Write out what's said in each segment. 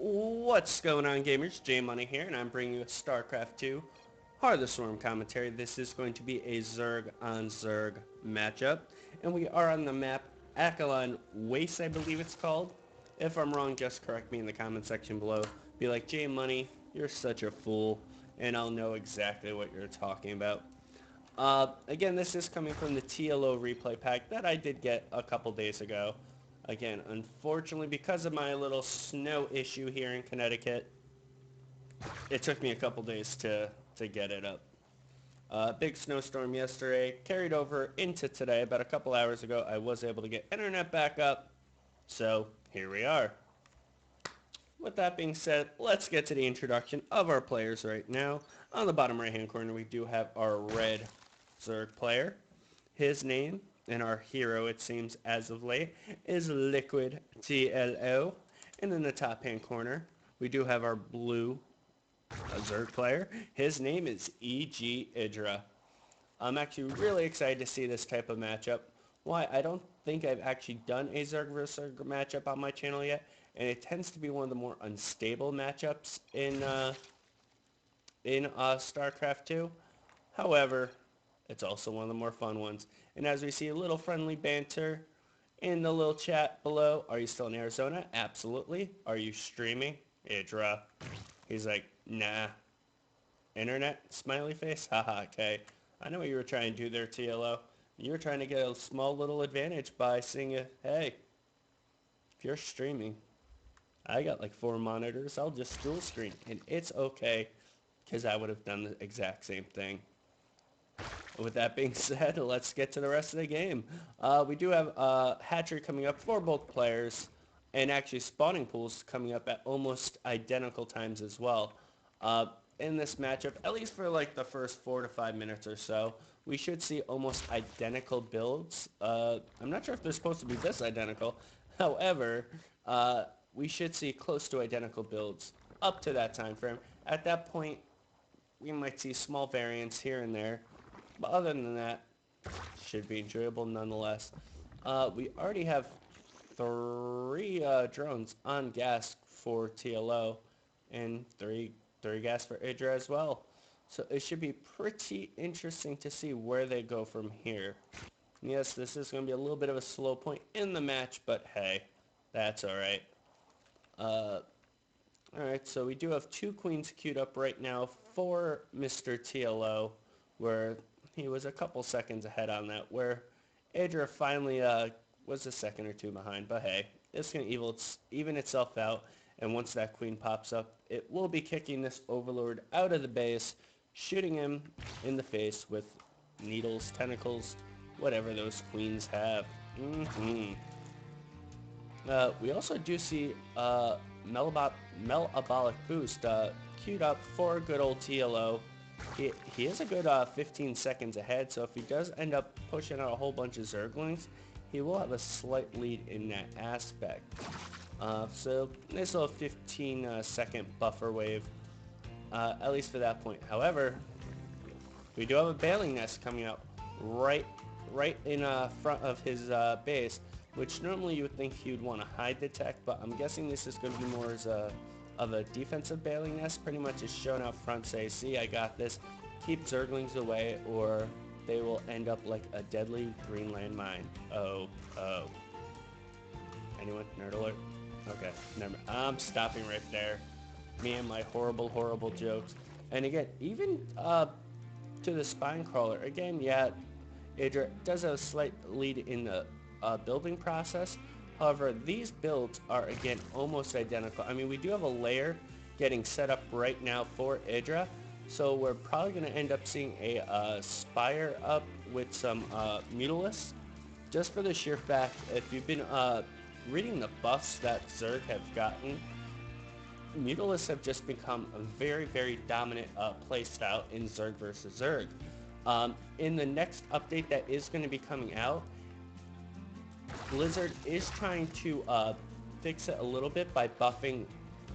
What's going on, gamers? J Money here, and I'm bringing you a StarCraft 2 Heart of the Swarm commentary. This is going to be a Zerg on Zerg matchup, and we are on the map Akalon Waste, I believe it's called. If I'm wrong, just correct me in the comment section below. Be like, J Money, you're such a fool, and I'll know exactly what you're talking about. Again, this is coming from the TLO replay pack that I did get a couple days ago. Again, unfortunately, because of my little snow issue here in Connecticut, it took me a couple days to get it up. Big snowstorm yesterday, carried over into today. About a couple hours ago, I was able to get internet back up, so here we are. With that being said, let's get to the introduction of our players right now. On the bottom right-hand corner, we do have our red Zerg player. His name, and our hero, it seems, as of late, is LiquidTLO. And in the top-hand corner, we do have our blue Zerg player. His name is EGidrARC. I'm actually really excited to see this type of matchup. Why? I don't think I've actually done a Zerg vs. Zerg matchup on my channel yet, and it tends to be one of the more unstable matchups in StarCraft 2. However, it's also one of the more fun ones. And as we see a little friendly banter in the little chat below, are you still in Arizona? Absolutely. Are you streaming? Idra. He's like, nah. Internet? Smiley face? Haha, okay. I know what you were trying to do there, TLO. You were trying to get a small little advantage by saying, hey, if you're streaming, I got like 4 monitors, I'll just dual screen. And it's okay, because I would have done the exact same thing. With that being said, let's get to the rest of the game. We do have hatchery coming up for both players, and actually spawning pools coming up at almost identical times as well. In this matchup, at least for like the first 4 to 5 minutes or so, we should see almost identical builds. I'm not sure if they're supposed to be this identical. However, we should see close to identical builds up to that time frame. At that point, we might see small variants here and there. But other than that, should be enjoyable nonetheless. We already have 3 drones on gas for TLO and 3 gas for Idra as well. So it should be pretty interesting to see where they go from here. Yes, this is going to be a little bit of a slow point in the match, but hey, that's alright. Alright, so we do have 2 queens queued up right now for Mr. TLO, where he was a couple seconds ahead on that, where Idra finally was a second or 2 behind. But hey, it's going to even itself out, and once that queen pops up, it will be kicking this overlord out of the base, shooting him in the face with needles, tentacles, whatever those queens have. We also do see Metabolic Boost queued up for good old TLO. He is a good 15 seconds ahead, so if he does end up pushing out a whole bunch of Zerglings, he will have a slight lead in that aspect. So nice little 15 second buffer wave, at least for that point. However, we do have a bailing nest coming out right in front of his base, which normally you would think he would want to hide the tech, but I'm guessing this is going to be more as of a defensive bailing nest. Pretty much is shown out front, say, see, I got this, keep Zerglings away, or they will end up like a deadly green landmine. Oh. Anyone? Nerd alert? Okay, never mind. I'm stopping right there. Me and my horrible jokes. And again, even to the spine crawler, again, yeah, Idra does have a slight lead in the building process. However, these builds are, again, almost identical. I mean, we do have a layer getting set up right now for Idra, so we're probably going to end up seeing a spire up with some Mutalisks, just for the sheer fact, if you've been reading the buffs that Zerg have gotten, Mutalisks have just become a very dominant playstyle in Zerg vs. Zerg. In the next update that is going to be coming out, Blizzard is trying to fix it a little bit by buffing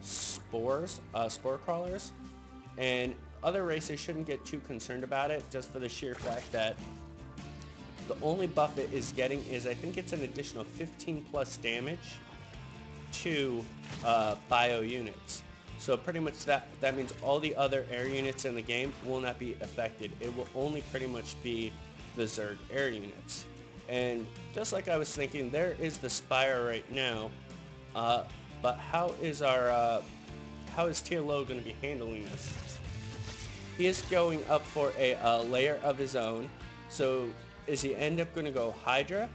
spore crawlers, and other races shouldn't get too concerned about it, just for the sheer fact that the only buff it is getting is, I think it's an additional 15 plus damage to bio units. So pretty much that means all the other air units in the game will not be affected. It will only pretty much be the Zerg air units. And just like I was thinking, there is the Spire right now. But how is TLO going to be handling this? He is going up for a layer of his own. So is he end up going to go Hydra,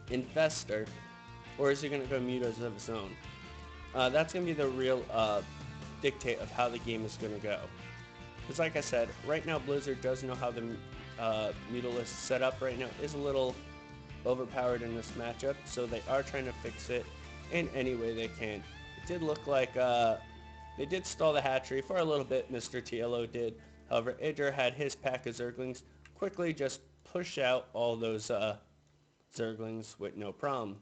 Infestor, or is he going to go Mutas of his own? That's going to be the real dictate of how the game is going to go. Because like I said, right now Blizzard does know how the Mutalisk setup right now is a little overpowered in this matchup, so they are trying to fix it in any way they can. It did look like they did stall the hatchery for a little bit, Mr. TLO did. However, EGidrARC had his pack of Zerglings quickly just push out all those Zerglings with no problem.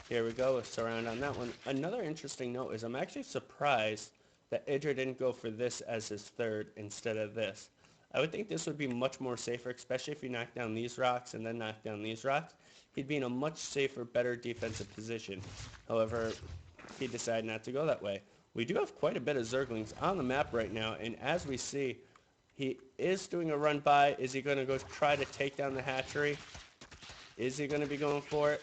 Here we go, a surround on that one. Another interesting note is I'm actually surprised that EGidrARC didn't go for this as his third instead of this. I would think this would be much more safer, especially if you knock down these rocks and then knock down these rocks. He'd be in a much safer, better defensive position. However, he decided not to go that way. We do have quite a bit of Zerglings on the map right now, and as we see, he is doing a run by. Is he going to go try to take down the hatchery? Is he going to be going for it?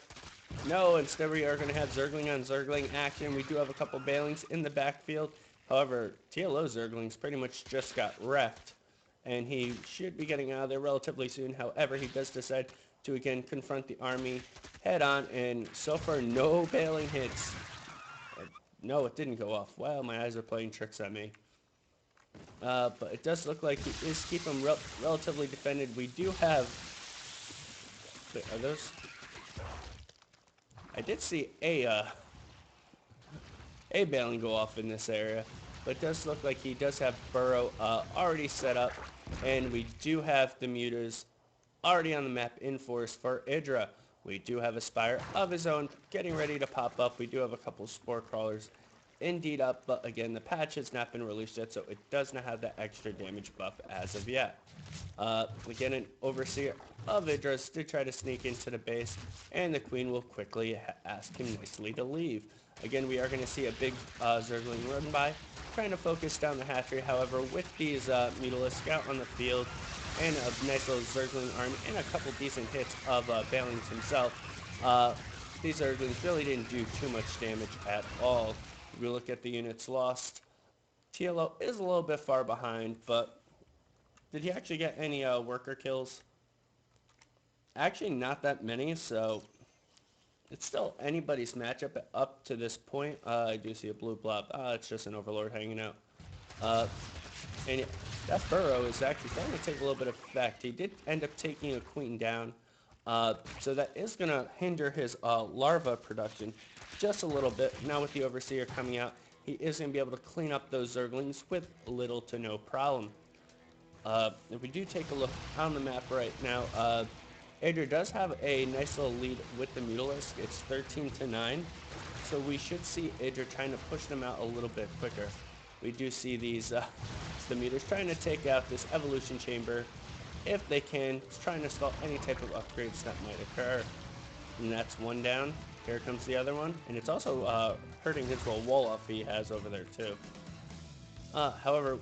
No, instead we are going to have Zergling on Zergling action. We do have a couple Bailings in the backfield. However, TLO Zerglings pretty much just got wrecked, and he should be getting out of there relatively soon. However, he does decide to again confront the army head on, and so far no Bailing hits. No, it didn't go off. Wow, my eyes are playing tricks on me. But it does look like he is keeping relatively defended. We do have... Wait, are those... I did see a Bailing go off in this area, but it does look like he does have Burrow already set up, and we do have the Mutas already on the map in force for EGidrARC. We do have a Spire of his own getting ready to pop up. We do have a couple Spore Crawlers indeed up, but again, the patch has not been released yet, so it does not have that extra damage buff as of yet. Again, an Overseer of EGidrARC to try to sneak into the base, and the Queen will quickly ask him nicely to leave. Again, we are going to see a big Zergling run by, trying to focus down the hatchery. However, with these Mutalisks out on the field, and a nice little Zergling army, and a couple decent hits of Bailings himself, these Zerglings really didn't do too much damage at all. If we look at the units lost, TLO is a little bit far behind, but did he actually get any worker kills? Actually, not that many, so it's still anybody's matchup up to this point. I do see a blue blob. It's just an Overlord hanging out. And that Burrow is actually starting to take a little bit of effect. He did end up taking a Queen down, so that is going to hinder his larva production just a little bit. Now with the Overseer coming out, he is going to be able to clean up those Zerglings with little to no problem. If we do take a look on the map right now, EGidrARC does have a nice little lead with the Mutalisk. It's 13-9, so we should see EGidrARC trying to push them out a little bit quicker. We do see these the Mutas trying to take out this Evolution Chamber if they can, trying to stall any type of upgrades that might occur. And that's one down. Here comes the other one, and it's also hurting his little wall off he has over there too. However,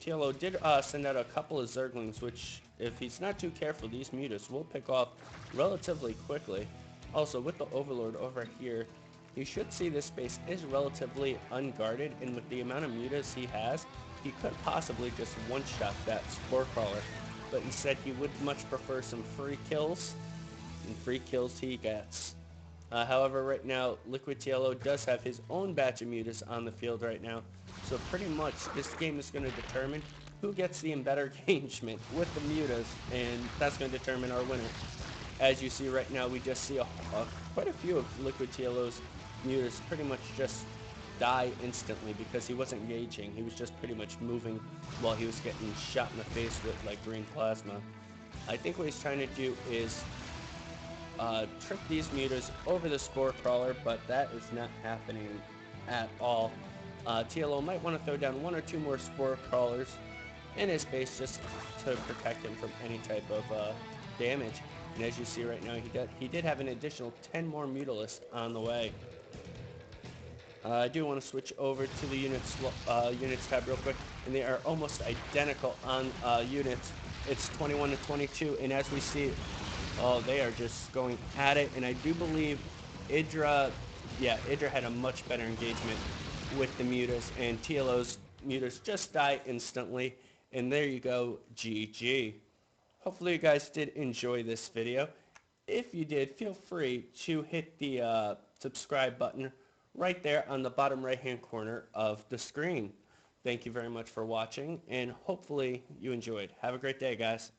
TLO did send out a couple of Zerglings, which, if he's not too careful, these Mutas will pick off relatively quickly. Also, with the Overlord over here, you should see this space is relatively unguarded, and with the amount of Mutas he has, he could possibly just one-shot that Spore Crawler. But instead, he would much prefer some free kills, and free kills he gets. However, right now, LiquidTLO does have his own batch of Mutas on the field right now, so pretty much this game is going to determine who gets the better engagement with the Mutas, and that's going to determine our winner. As you see right now, we just see quite a few of LiquidTLO's Mutas pretty much just die instantly because he wasn't engaging. He was just pretty much moving while he was getting shot in the face with like green plasma. I think what he's trying to do is trick these Mutas over the Spore Crawler, but that is not happening at all. TLO might want to throw down one or two more Spore Crawlers in his base just to protect him from any type of damage. And as you see right now, he did have an additional 10 more Mutalisks on the way. I do want to switch over to the units tab real quick, and they are almost identical on units. It's 21 to 22, and as we see, oh, they are just going at it, and I do believe EGidrA had a much better engagement with the mutas, and TLO's mutas just die instantly, and there you go, GG. Hopefully you guys did enjoy this video. If you did, feel free to hit the subscribe button right there on the bottom right hand corner of the screen. Thank you very much for watching, and hopefully you enjoyed. Have a great day, guys.